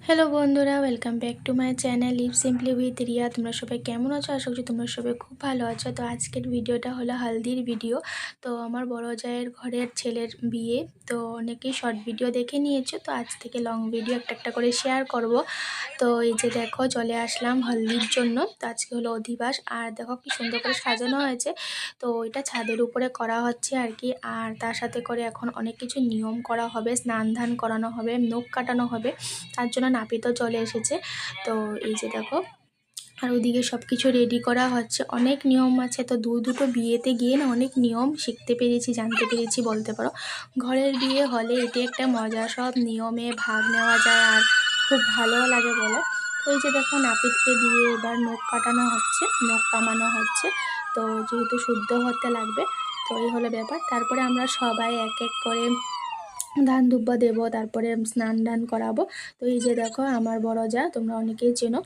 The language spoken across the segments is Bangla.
হ্যালো বন্ধুরা, welcome back to my channel leave simply with Riya. তোমরা সবাই কেমন আছো? আশা করছি তোমরা সবাই খুব ভালো আছো। তো আজকের ভিডিওটা হলো হালদির ভিডিও। তো আমার বড় জায়ের ঘরের ছেলের বিয়ে, তো অনেকেই শর্ট ভিডিও দেখে নিয়েছো। তো আজ থেকে লং ভিডিও একটা একটা করে শেয়ার করব। তো এই যে দেখো চলে আসলাম হলদির জন্য। তো আজকে হলো অধিবাস, আর দেখো কি সুন্দর করে সাজানো হয়েছে। তো এটা ছাদের উপরে করা হচ্ছে আর কি। আর তার সাথে করে এখন অনেক কিছু নিয়ম করা হবে, স্নান ধান করানো হবে, নখ কাটানো হবে। তার জন্য নাপিতও চলে এসেছে। তো এই যে দেখো, আর ওদিকে সব কিছু রেডি করা হচ্ছে, অনেক নিয়ম আছে। তো দুটো বিয়েতে গিয়ে না অনেক নিয়ম শিখতে পেরেছি, জানতে পেরেছি বলতে পারো। ঘরের বিয়ে হলে এটি একটা মজা, সব নিয়মে ভাগ নেওয়া যায় আর খুব ভালো লাগে বলো। তো এই যে দেখো নাপিতকে দিয়ে এবার নখ কাটানো হচ্ছে, নখ কামানো হচ্ছে। তো যেহেতু শুদ্ধ হতে লাগবে, তো এই হলো ব্যাপার। তারপরে আমরা সবাই এক এক করে ধান দুব্বা দেবো, তারপরে স্নান দান করাবো। তো এই যে দেখো আমার বড় যা, তোমরা অনেকেই চেনো,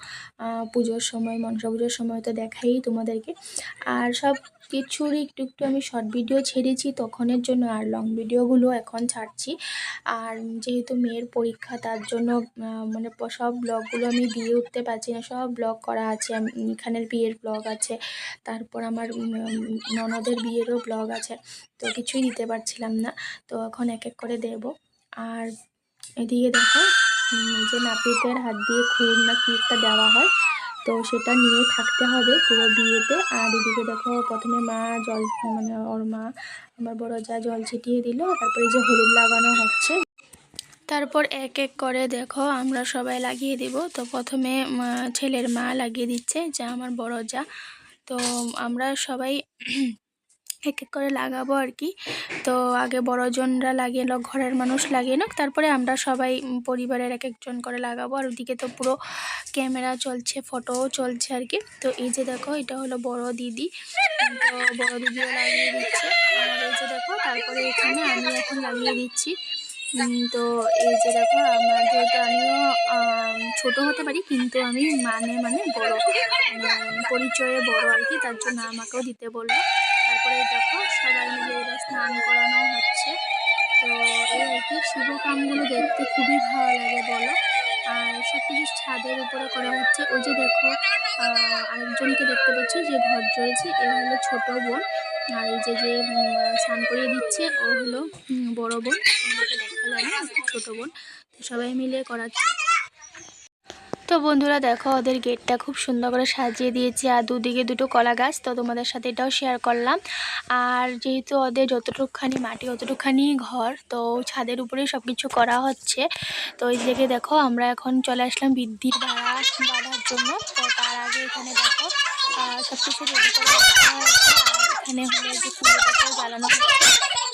পুজোর সময়, মনসা পুজোর সময় তো দেখাই তোমাদেরকে। আর সব কিছুরই একটু একটু আমি শর্ট ভিডিও ছেড়েছি তখনের জন্য, আর লং ভিডিওগুলো এখন ছাড়ছি। আর যেহেতু মেয়ের পরীক্ষা, তার জন্য মানে সব ব্লগগুলো আমি দিয়ে উঠতে পারছি না। সব ব্লগ করা আছে, এখানের বিয়ের ব্লগ আছে, তারপর আমার ননদের বিয়েরও ব্লগ আছে। তো কিছুই দিতে পারছিলাম না। তো এখন এক এক করে দেব। আর এদিকে দেখো, এই যে নাপিতের হাত দিয়ে খুর না কি একটা দেওয়া হয়, তো সেটা নিয়ে থাকতে হবে পুরো বিয়েতে। আর এদিকে দেখো প্রথমে মা জল, মানে ওর মা, আমার বড় যা জল ছিটিয়ে দিল, তারপরে যে হলুদ লাগানো হচ্ছে। তারপর এক এক করে দেখো আমরা সবাই লাগিয়ে দিব। তো প্রথমে ছেলের মা লাগিয়ে দিচ্ছে, যা আমার বড় যা। তো আমরা সবাই এক এক করে লাগাবো আর কি। তো আগে বড়জনরা লাগিয়ে লোক, ঘরের মানুষ লাগিয়ে নাক, তারপরে আমরা সবাই পরিবারের এক একজন করে লাগাবো। আর ওদিকে তো পুরো ক্যামেরা চলছে, ফটোও চলছে আর কি। তো এই যে দেখো, এটা হলো বড় দিদি। তো বড় দিদিও লাগিয়ে দিচ্ছে। আর এই যে দেখো, তারপরে এখানে আমি এখন লাগিয়ে দিচ্ছি। তো এই যে দেখো, আমার যেহেতু আমিও ছোট হতে পারি, কিন্তু আমি মানে বড়, পরিচয়ে বড় আর কি, তার জন্য আমাকেও দিতে বললো। তারপরে দেখো সবাই মিলে এবার স্নান করানো হচ্ছে। তো এই আর কি, শুভ কামগুলো দেখতে খুবই ভালো লাগে বলো। আর সব কিছু ছাদের উপরে করা হচ্ছে। ওই যে দেখো, আরেকজনকে দেখতে পাচ্ছ যে ঘর জ্বলেছে, এ হলো ছোট বোন। আর এই যে যে স্নান করিয়ে দিচ্ছে, ও হলো বড় বোন, তোমাদেরকে দেখালাম না, ছোট বোন। তো সবাই মিলে করাচ্ছে। তো বন্ধুরা দেখো, ওদের গেটটা খুব সুন্দর করে সাজিয়ে দিয়েছি, আর দুদিকে দুটো কলা গাছ। তো তোমাদের সাথে এটাও শেয়ার করলাম। আর যেহেতু ওদের যতটুকখানি মাটি অতটুকখানি ঘর, তো ছাদের উপরেই সব কিছু করা হচ্ছে। তো এই দিকে দেখো, আমরা এখন চলে আসলাম বৃদ্ধির ভাড়া বাঁধার জন্য। তো তার আগে এখানে দেখো সব কিছু রেডি করে রাখা হয়েছে। আর এখানে হলো যে পুজোটাকেও জ্বালানো হচ্ছে।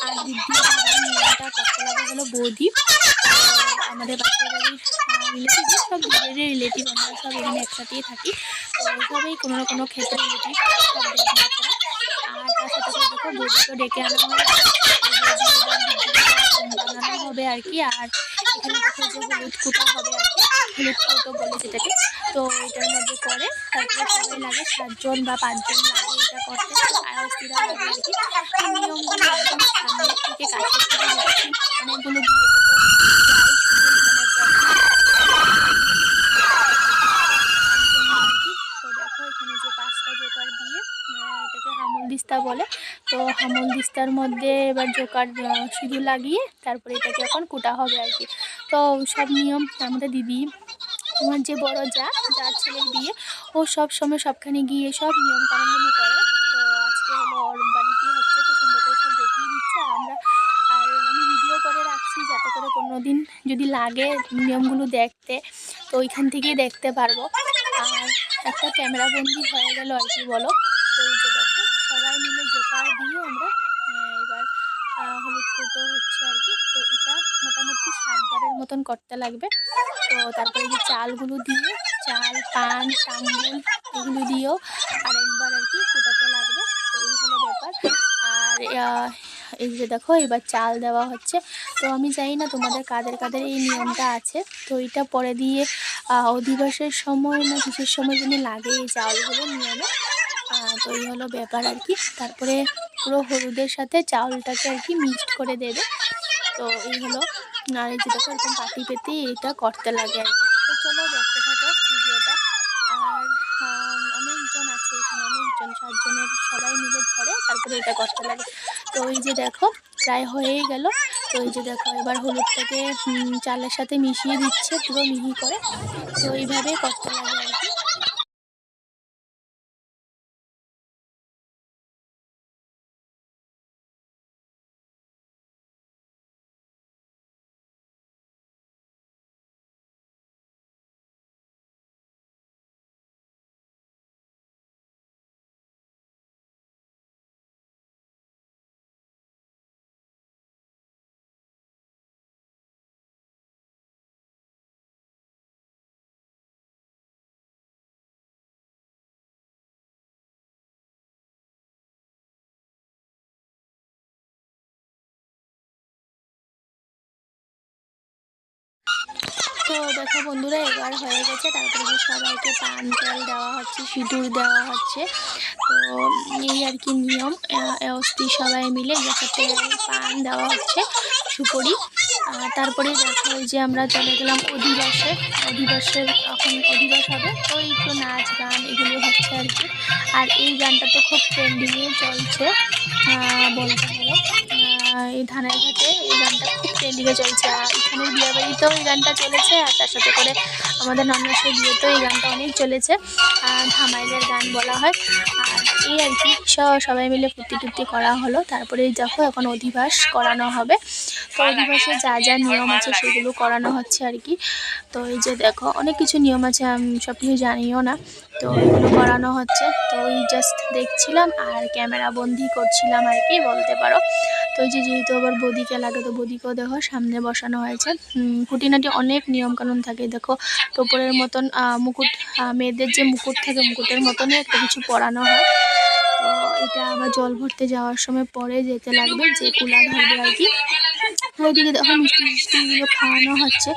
আর বৃদ্ধির ভাড়ার নিয়মটা করতে লাগে হলো বৌদি। আমাদের বাচ্চার বাড়ির রিলেটিভ, সব দূরের রিলেটিভ, আমরা সব এখানে একসাথেই থাকি। তো এইভাবেই কোনো না কোনো ক্ষেত্রে রিলেটিভ সব দেবনাথরা। আর তার সাথে করে দেখো বৌদিকে ডেকে আনা হয়েছে, বানানো হবে আর কি। আর এখানে দেখো যে হলুদ কুটো হবে আর কি, হলুদ কুটো বলে যেটাকে। তো এটার মধ্যে করে তারপরে সবাই লাগে, 7জন বা 5জন লাগে এটা করতে। আয়স্তিরা লাগে আর কি। এই নিয়মগুলো একদম সামনের থেকে কাছের থেকে দেখছি। অনেকগুলো বিয়েতে তো প্রায় শুধু তো দেখো এখানে যে 5টা জোকার দিয়ে, এটাকে হামল দিস্তা বলে। তো হামল দিস্তার মধ্যে এবার জোকার সিঁদুর লাগিয়ে তারপরে এটাকে এখন কুটা হবে আর কি। তো সব নিয়ম আমাদের দিদি, আমার যে বড় যা, যার ছেলের বিয়ে, ও সব সময় সবখানে গিয়ে সব নিয়ম কানুনগুলো করে। তো আজকে হলো ওর বাড়িতেই হচ্ছে, তো সুন্দর করে সব দেখিয়ে দিচ্ছে। আর আমি ভিডিও করে রাখছি, যাতে করে কোনো দিন যদি লাগে নিয়মগুলো দেখতে, তো ওইখান থেকেই দেখতে পারবো। আর একটা ক্যামেরা বন্দি হয়ে গেল আর কি বলো। তো এই যে দেখো, সবাই মিলে জোকার দিয়ে আমরা এবার হলুদ কুটো হচ্ছে আর কি। তো এটা মোটামুটি 7বারের মতন করতে লাগবে। তো তারপরে যে চালগুলো দিয়ে, চাল, পান, তাম্বুল এগুলো দিয়েও আরেকবার আর কি কুটাতে লাগবে। তো এই হলো ব্যাপার। আর এই যে দেখো, এবার চাল দেওয়া হচ্ছে। তো আমি জানি না তোমাদের কাদের কাদের এই নিয়মটা আছে। তো এটা পরে দিয়ে অধিবাসের সময় না কিসের সময় যদি লাগে এই চাউলগুলো নিয়মে। তো এই হলো ব্যাপার আর কি। তারপরে পুরো হলুদের সাথে চাউলটাকে আর কি মিক্সড করে দেবে। তো এই হলো। আর এই যে দেখো, এরকম পাতি পেতে এটা করতে লাগে আর কি। তো চলো দেখতে থাকো ভিডিওটা। আর অনেকজন আছে এখানে, অনেকজন, 7 জনের সবাই মিলে ধরে তারপরে এটা করতে লাগে। তো এই যে দেখো প্রায় হয়েই গেল। তো এই যে দেখো এবার হলুদটাকে চালের সাথে মিশিয়ে দিচ্ছে পুরো মিহি করে। তো এইভাবেই করতে লাগে আর কি। তো দেখো বন্ধুরা এবার হয়ে গেছে, তারপরে যে সবাইকে পান তেল দেওয়া হচ্ছে, সিঁদুর দেওয়া হচ্ছে। তো এই আর কি নিয়ম। অস্থি সবাই মিলে যখন তেল পান দেওয়া হচ্ছে, সুপরি। তারপরে দেখো এই যে আমরা চলে গেলাম অধিবাসে। অধিবাসের এখন অধিবাস হবে, তো একটু নাচ গান এগুলো হচ্ছে আর কি। আর এই গানটা তো খুব ট্রেন্ডিংয়ে চলছে বলতে পারো। এই ধানের ঘাটে এই গানটা খুব ট্রেন্ডিংয়ে চলছে। আর এখানে বিয়ে বাড়িতেও এই গানটা চলেছে, আর তার সাথে করে আমাদের নন্দাসের বিয়েতেও এই গানটা অনেক চলেছে। ধামাইলের গান বলা হয়। আর এই আর কি সবাই মিলে ফুর্তি টুর্তি করা হলো। তারপরে দেখো এখন অধিবাস করানো হবে। তো অধিবাসে যা যা নিয়ম আছে সেগুলো করানো হচ্ছে আর কি। তো এই যে দেখো অনেক কিছু নিয়ম আছে, আমি সব কিছু জানিও না। তো এগুলো করানো হচ্ছে, তো ওই জাস্ট দেখছিলাম আর ক্যামেরা বন্দি করছিলাম আর কি বলতে পারো। তো এই যে যেহেতু আবার বদিকে লাগে, তো বদিকেও দেখো সামনে বসানো হয়েছে। খুঁটিনাটি অনেক নিয়মকানুন থাকে। দেখো টোপরের মতন মুকুট, মেয়েদের যে মুকুট থাকে মুকুটের মতনই একটা কিছু পরানো হয়। তো এটা আবার জল ভরতে যাওয়ার সময় পরে যেতে লাগবে, যে কুলা ধরবে আর কি। ওইদিকে দেখো মিষ্টি মিষ্টিগুলো খাওয়ানো হচ্ছে।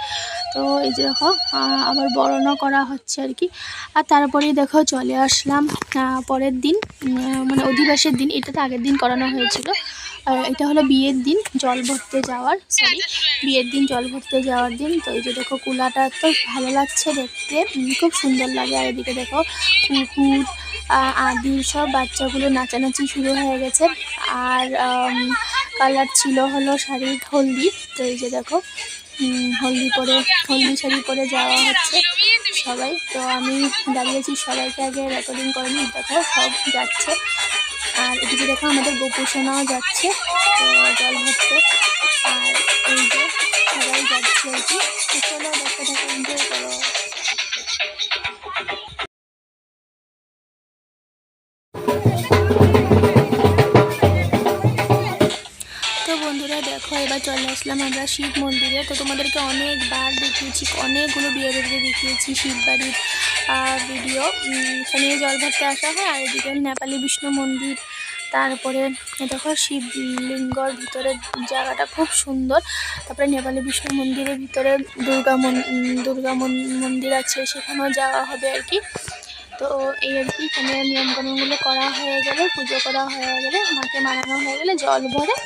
তো এই যে দেখো আবার বরণও করা হচ্ছে আর কি। আর তারপরেই দেখো চলে আসলাম পরের দিন, মানে অধিবাসের দিন। এটা তো আগের দিন করানো হয়েছিল। এটা হলো বিয়ের দিন জল ভরতে যাওয়ার, সরি বিয়ের দিন জল ভরতে যাওয়ার দিন। তো এই যে দেখো কুলাটা তো ভালো লাগছে দেখতে, খুব সুন্দর লাগে। আর এদিকে দেখো কুকুর আদি সব বাচ্চাগুলো নাচানাচি শুরু হয়ে গেছে। আর কালার ছিল হলো শাড়ির হলদি। তো এই যে দেখো হলদি শাড়ি পরে যাওয়া হচ্ছে সবাই। তো আমি দাঁড়িয়েছি, সবাইকে আগে রেকর্ডিং করে নিই। দেখো সব যাচ্ছে। আর এদিকে দেখো আমাদের গোপুসোনাও যাচ্ছে তো জল ভরতে। আর এই যে সবাই যাচ্ছে আর কি। চলো দেখতে থাকো, এনজয় করো। তো বন্ধুরা দেখো এবার চলে আসলাম আমরা শিব মন্দিরে। তো তোমাদেরকে অনেকবার দেখিয়েছি, অনেকগুলো বিয়ে বাড়িতে দেখিয়েছি শিব বাড়ির ভিডিও। এখানে জল ভরতে আসা হয়। আর এদিকে নেপালি বিষ্ণু মন্দির। তারপরে দেখো শিবলিঙ্গর ভিতরের জায়গাটা খুব সুন্দর। তারপরে নেপালি বিষ্ণু মন্দিরের ভিতরে দুর্গা মন্দির আছে, সেখানেও যাওয়া হবে আর কি। তো এই আর কি, এখানে নিয়মকানুনগুলো করা হয়ে গেলে, পুজো করা হয়ে গেলে, মাকে মানানো হয়ে গেলে জল ভরে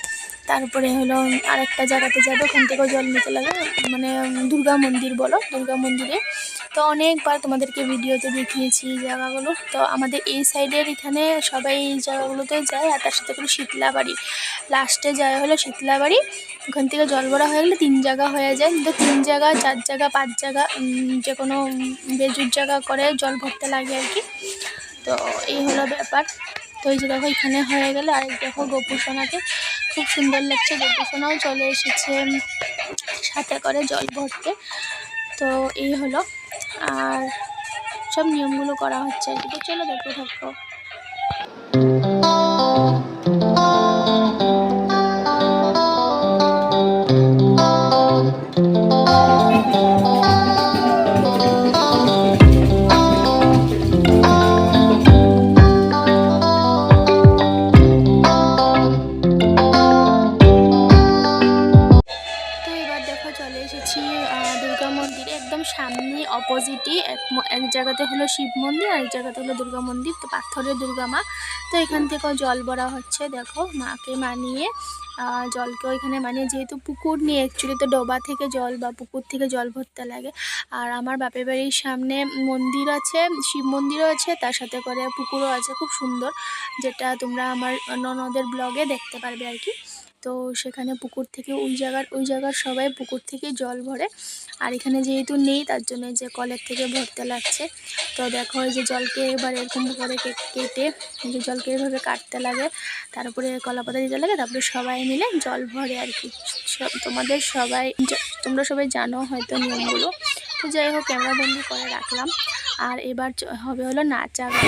তারপরে হলো আরেকটা জায়গাতে যাবে, ওখান থেকেও জল নিতে লাগে, মানে দুর্গা মন্দির বলো, দুর্গা মন্দিরে। তো অনেকবার তোমাদেরকে ভিডিওতে দেখিয়েছি এই জায়গাগুলো। তো আমাদের এই সাইডের এখানে সবাই এই জায়গাগুলোতে যায়। আর তার সাথে করে শীতলা বাড়ি লাস্টে যায় হলো শীতলা বাড়ি। ওখান থেকে জল ভরা হয়ে গেলে 3 জায়গা হয়ে যায়, কিন্তু 3 জায়গা 4 জায়গা 5 জায়গা যে কোনো বেজুর জায়গা করে জল ভরতে লাগে আর কি। তো এই হলো ব্যাপার। তো এই যে দেখো এখানে হয়ে গেলে আর দেখো গোপুসোনাকে খুব সুন্দর লাগছে। গোপুসোনাও চলে এসেছে সাথে করে জল ভরতে। তো এই হলো, আর সব নিয়মগুলো করা হচ্ছে আর কি। তো চলো দেখতে থাকো। দুর্গা মন্দিরে একদম সামনে অপোজিটই এক জায়গাতে হলো শিব মন্দির, আর এক জায়গাতে হলো দুর্গা মন্দির। তো পাথরের দুর্গা মা। তো এখান থেকেও জল ভরা হচ্ছে, দেখো মাকে মানিয়ে জলকে ওইখানে মানে যেহেতু পুকুর নিয়ে অ্যাকচুয়ালি তো ডোবা থেকে জল বা পুকুর থেকে জল ভরতে লাগে। আর আমার বাপের বাড়ির সামনে মন্দির আছে, শিব মন্দিরও আছে, তার সাথে করে পুকুরও আছে খুব সুন্দর, যেটা তোমরা আমার ননদের ব্লগে দেখতে পারবে আর কি। তো সেখানে পুকুর থেকে ওই জায়গার সবাই পুকুর থেকে জল ভরে। আর এখানে যেহেতু নেই তার জন্য যে কলের থেকে ভরতে লাগছে। তো দেখো এই যে জলকে এবার এরকম করে কেটে যে জলকে এভাবে কাটতে লাগে, তারপরে কলা পাতা দিতে লাগে, তারপরে সবাই মিলে জল ভরে আর কি। তোমরা সবাই জানো হয়তো নিয়মগুলো। তো যাই হোক ক্যামেরাবন্দি করে রাখলাম। আর এবার হবে হলো নাচা গান।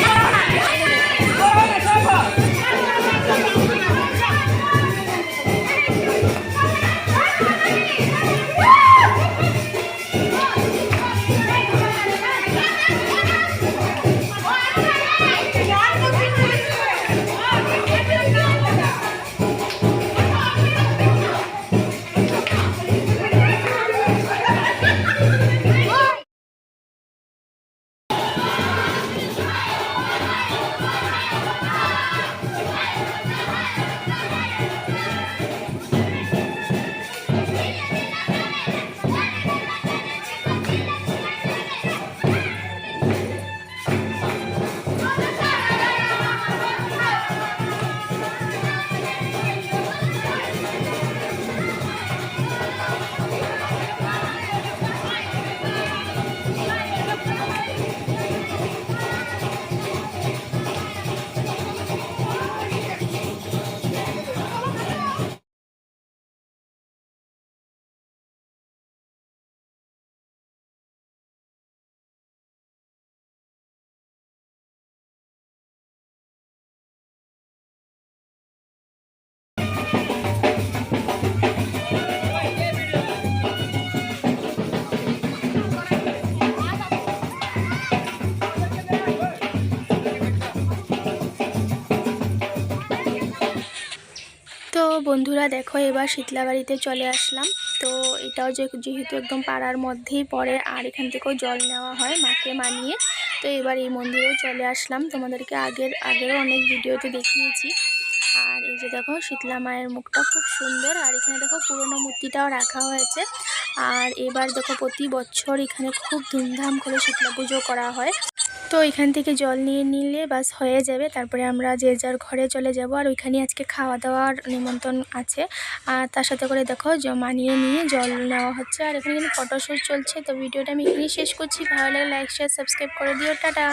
তো বন্ধুরা দেখো এবার শীতলা বাড়িতে চলে আসলাম। তো এটাও যেহেতু একদম পাড়ার মধ্যেই পড়ে, আর এখান থেকেও জল নেওয়া হয় মাকে মানিয়ে। তো এবার এই মন্দিরেও চলে আসলাম, তোমাদেরকে আগেরও অনেক ভিডিওতে দেখিয়েছি। আর এই যে দেখো শীতলা মায়ের মুখটা খুব সুন্দর, আর এখানে দেখো পুরনো মূর্তিটাও রাখা হয়েছে। আর এবার দেখো প্রতি বছর এখানে খুব ধুমধাম করে শীতলা পুজো করা হয়। তো এখান থেকে জল নিয়ে নিলে বাস হয়ে যাবে, তারপরে আমরা যে যার ঘরে চলে যাব। আর ওইখানে আজকে খাওয়া দাওয়ার নিমন্ত্রণ আছে। আর তার সাথে করে দেখো মানিয়ে নিয়ে জল নেওয়া হচ্ছে। আর এখানে কিন্তু ফটোশ্যুট চলছে। তো ভিডিওটা আমি এখানেই শেষ করছি। ভালো লাগলে লাইক শেয়ার সাবস্ক্রাইব করে দিও। টাটা।